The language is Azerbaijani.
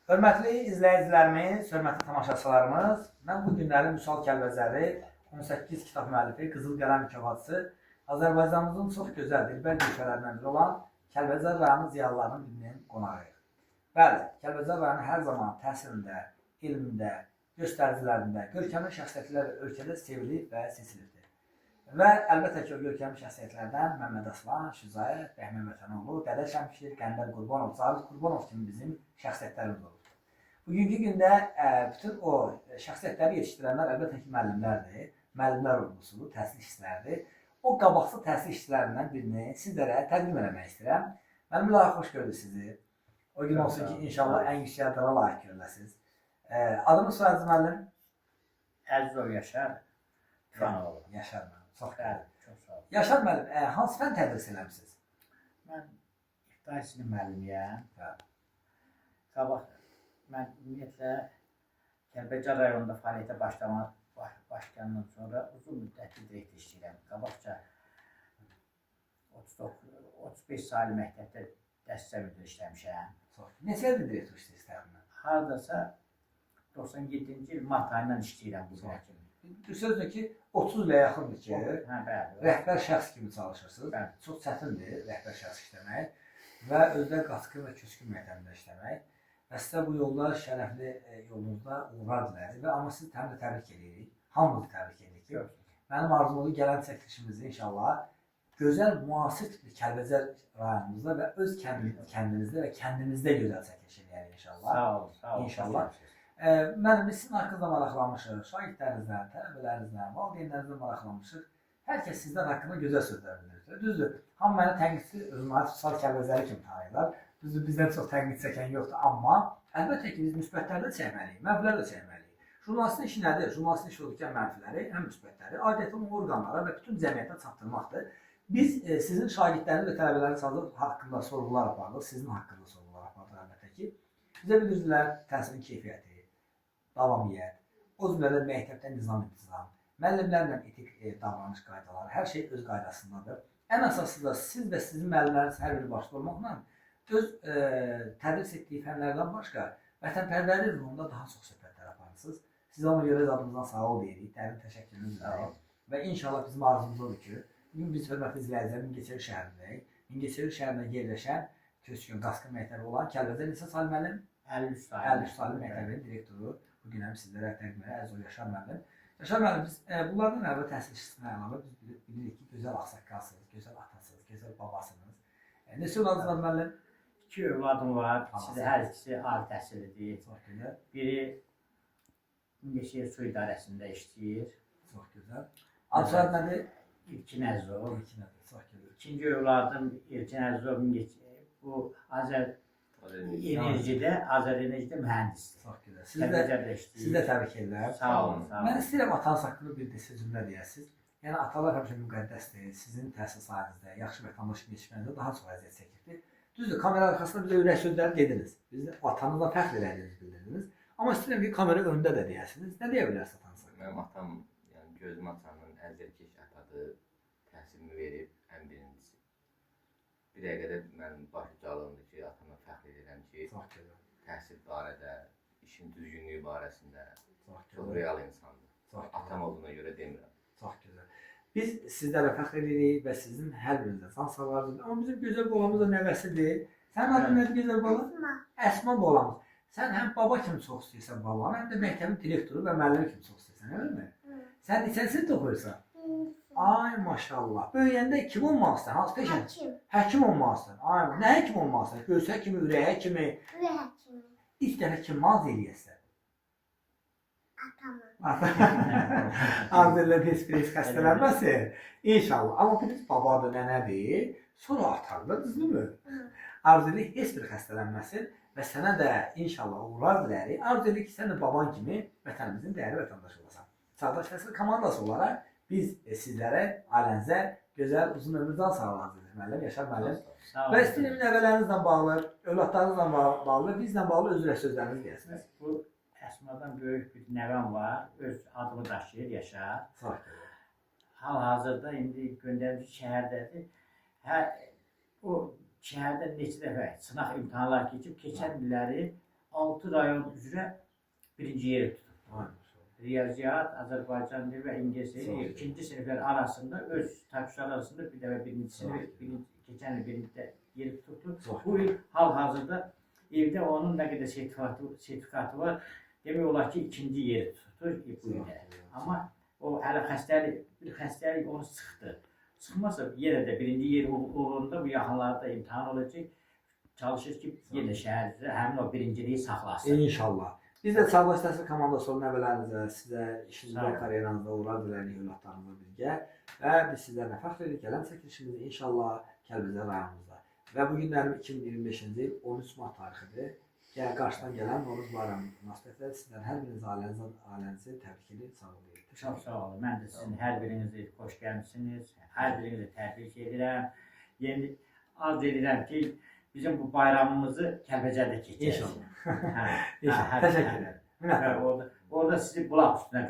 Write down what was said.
Hörmətli izləyicilərimiz, hörmətli tamaşaçılarımız, mən bu günləri Müsal Kəlbəzəri, 18 kitab müəllifi, Qızıl Qələm mükafatçısı, Azərbaycanımızın çox gözəl dilbər gülşələrindən biri olan Kəlbəzər rayonu ziyalılarının birinin qonağıyıq. Bəli, Kəlbəzər rayonu hər zaman təhsilində, elmində, göstəricilərində, görkəmli şəxsiyyətlər ölkədə sevilir və seçilirdi. Və əlbəttə ki, o görkəmli şəxsiyyətlərdən Məmməd Aslan, Şüzayət, Bəhmən Vətənoğlu, Dədə Şəmşir, Qəndər Qurbanov, Zabit Qurbanov kimi bizim şəxsiyyətlərimiz olur. Bugünkü gündə bütün o şəxsiyyətləri yetişdirənlər əlbəttə ki, müəllimlərdir, müəllimlər ordusudur, təhsil işçiləridir. O qabaqsız təhsil işçilərindən birini sizlərə təqdim eləmək istəyirəm. Müəllimlər, xoş gördük sizi. O gün olsun ki, inşallah ən yüksək adlara layiq görüləsiniz. Adınız soyadınız müəllim? Əzizov Yaşar Tufanoğlu. Yaşar müəllim. Çox qəli. Çox sağ olun. Yaşar müəllim, hansı fən tədris eləmişsiniz? Mən iqtisadi müəllimiyəm. Hə. Qabaq mən ümumiyyətlə Kəlbəcər rayonunda fəaliyyətə başlayandan sonra uzun müddətli direktor işləyirəm. Qabaqca 35 saylı məktəbdə dəstə müdiri işləmişəm. Neçə ildir direktor işləyirsən? Hardasa 97-ci il mart ayından işləyirəm bu günə kimi. Sözlə ki, 30 ilə yaxındır ki, Hə, bəli. rəhbər şəxs kimi çalışırsınız. Bəli. Çox çətindir rəhbər şəxs işləmək və özdə qaçqın və köçkün məktəbində işləmək. Və sizə bu yolda şərəfli yolunuzda uğurlar dilərik və amma sizi təbrik edirik. Hamınızı təbrik edirik. Mənim arzum odur gələn çəkilişimizi inşallah gözəl, müasir tipli Kəlbəcər rayonumuzda və öz kəndinizdə və kəndimizdə gözəl çəkiliş edərik inşallah. Sağ olun, sağ olun. İnşallah. Mən sizin haqqınızda maraqlanmışıq, şagirdlərinizdən, tələbələrinizdən, valideynlərinizdən maraqlanmışıq. Hər kəs sizdən haqqında gözəl sözlər bilir. Düzdür, hamı məni tənqidçi, özümü Müsal Kəlbəzəri kimi tanıyırlar. Düzdür, bizdən çox tənqid çəkən yoxdur, amma əlbəttə ki, biz müsbətləri də çəkməliyik, mənfiləri də çəkməliyik. Jurnalistin işi nədir? Jurnalistin işi odur ki, mənfiləri, həm müsbətləri, adətən orqanlara və bütün cəmiyyətə çatdırmaqdır. Biz sizin şagirdləriniz və tələbələriniz haqqında sorğular aparırıq, sizin haqqında sorğular aparırıq əlbəttə ki. Bizə bildirdilər təhsilin keyfiyyəti, davamiyyət, o cümlədə məktəbdə nizam-intizam, müəllimlərlə etik davranış qaydaları, hər şey öz qaydasındadır. Ən əsası da siz və sizin müəllimləriniz hər biri başda olmaqla öz tədris etdiyi fənlərdən başqa vətənpərvərlik ruhunda daha çox söhbətlər aparırsınız. Sizə ona görə adımızdan sağ ol deyirik, dərin təşəkkürünüz edirik. Və inşallah bizim arzumuz odur ki, bugün biz hörmətli izləyicilərin Mingəçevir şəhərindəyik. Mingəçevir şəhərində yerləşən köçkün qaçqın məktəbi olan Kəlbəzər Lisə Salim müəllim 53 Salim məktəbinin direktoru. Bugün həm sizlərə təqdim edir Əzizov Yaşar müəllim. Yaşar müəllim, biz bunlardan əvvəl təhsil işçisinə əlavə biz bilirik ki, gözəl ağsaqqalsınız, gözəl atasınız, gözəl babasınız. Neçə övladınız var müəllim? 2 övladım var. Hər ikisi ali təhsillidir. Çox gözəl. Biri Mingəçevir su idarəsində işləyir. Çox gözəl. Ad soyad nədir? İlkin Əzizov. İlkin Əzizov. Çox gözəl. İkinci övladım İlkin Əzizov bu Azərenerjidə mühəndisdir. Çox gözəl. Siz də təbrik edirəm. Sağ olun, sağ olun. Mən istəyirəm atanız haqqında bir neçə cümlə deyəsiniz. Yəni atalar həmişə müqəddəsdir. Sizin təhsil sahənizdə, yaxşı vətəndaş yetişmənizdə daha çox əziyyət çəkirdi. Düzdür, kamera arxasında bizə ürək sözləri dediniz. Biz atanızla fəxr elədiniz, bildirdiniz. Amma istəyirəm ki, kamera önündə də deyəsiniz. Nə deyə bilərsiniz atanız haqqında? Mənim atam, yəni gözüm açanın əziyyətkeş atadır, təhsilimi verib ən birincisi. Bir dəqiqədə mənim başucalığımdır ki, atama fəxr edirəm ki, təhsil barədə, işin düzgünlüyü barəsində çox real insandır. Atam olduğuna görə demirəm. Çox gözəl. Biz sizlərə fəxr edirik və sizin hər birinizə can sağlarsınız. Amma bizim gözəl balamız da nəvəsidir. Sənin adın nədir gözəl bala? Əsma. Əsma balamız. Sən həm baba kimi çox istəyirsən babanı, həm də məktəbin direktoru və müəllimi kimi çox istəyirsən, eləmi? Sən neçənsi oxuyursan? Ay maşallah. Böyüyəndə kim olmaq istəyirsən? Hansı peşə? Həkim. Həkim olmaq istəyirsən. Ay, nə həkim olmaq istəyirsən? Göz həkimi, ürək həkimi. Ürək həkimi. İlk dəfə kim maz eləyəsən? Atamı. Arzulayla pis xəstələnməsin. İnşallah. Amma biz babadır, nənədir. Sonra atarlar, düzdürmü? Arzulayla heç bir xəstələnməsin və sənə də inşallah uğurlar dilərik. Arzulayla ki, sən də baban kimi vətənimizin dəyərli vətəndaşı olasan. Çağdaş Təhsil komandası olaraq biz sizlərə, ailənizə gözəl, uzun ömür can sağlığı diləyirəm. Müəllim, Yaşar müəllim. Və istəyirəm nəvələrinizlə bağlı, övladlarınızla bağlı, bizlə bağlı öz sözlərinizi deyəsiniz. Bu Əsmadan böyük bir nəvəm var, öz adımı daşıyır, Yaşar. Sağ olun. Hal-hazırda indi göndərilmiş şəhərdədir. O şəhərdə neçə dəfə sınaq imtahanlar keçib, keçən illəri 6 rayon üzrə birinci yeri tutub. Aynen. Riyaziyyat, Azərbaycan dili və ingilis Sağ dili olun. ikinci siniflər arasında öz təkrar arasında bir dəfə birinci sinif, keçən il birincidə yeri tutdu. Sağ olun. Bu il hal-hazırda evdə onun nə qədər sertifikatı var. Demək olar ki, ikinci yeri tutur bu ildə. Amma o hələ bir xəstəlik onu sıxdı. Sıxmasa yenə də birinci yer uğrunda bu yaxınlarda imtahan olacaq. Çalışır ki, yenə şəhərdə həmin o birinciliyi saxlasın. İnşallah. Biz də Çağdaş Təhsil komandası olan nəvələrinizə, sizə, işinizdə, Sağ olun. karyeranızda uğurlar diləyirik övladlarınızla birgə. Və biz sizlərlə fəxr edirik. Gələn çəkilişimiz inşallah Kəlbəcər rayonumuzda. Və bu günlərim 2025-ci il 13 mart tarixidir. Qarşıdan gələn Novruz bayramı münasibətilə sizlər hər biriniz ailənizi təbrik edir, sağ olun. Çox sağ olun. Mən də sizin hər birinizi xoş gəlmisiniz. Hər birinizi təbrik edirəm. Yeni arz edirəm ki, bizim bu bayramımızı Kəlbəcərdə keçirək. İnşallah. Hə, İnşallah. hə, Təşəkkür hə. ederim. Minnətdarım. Orada sizi bulaq üstünə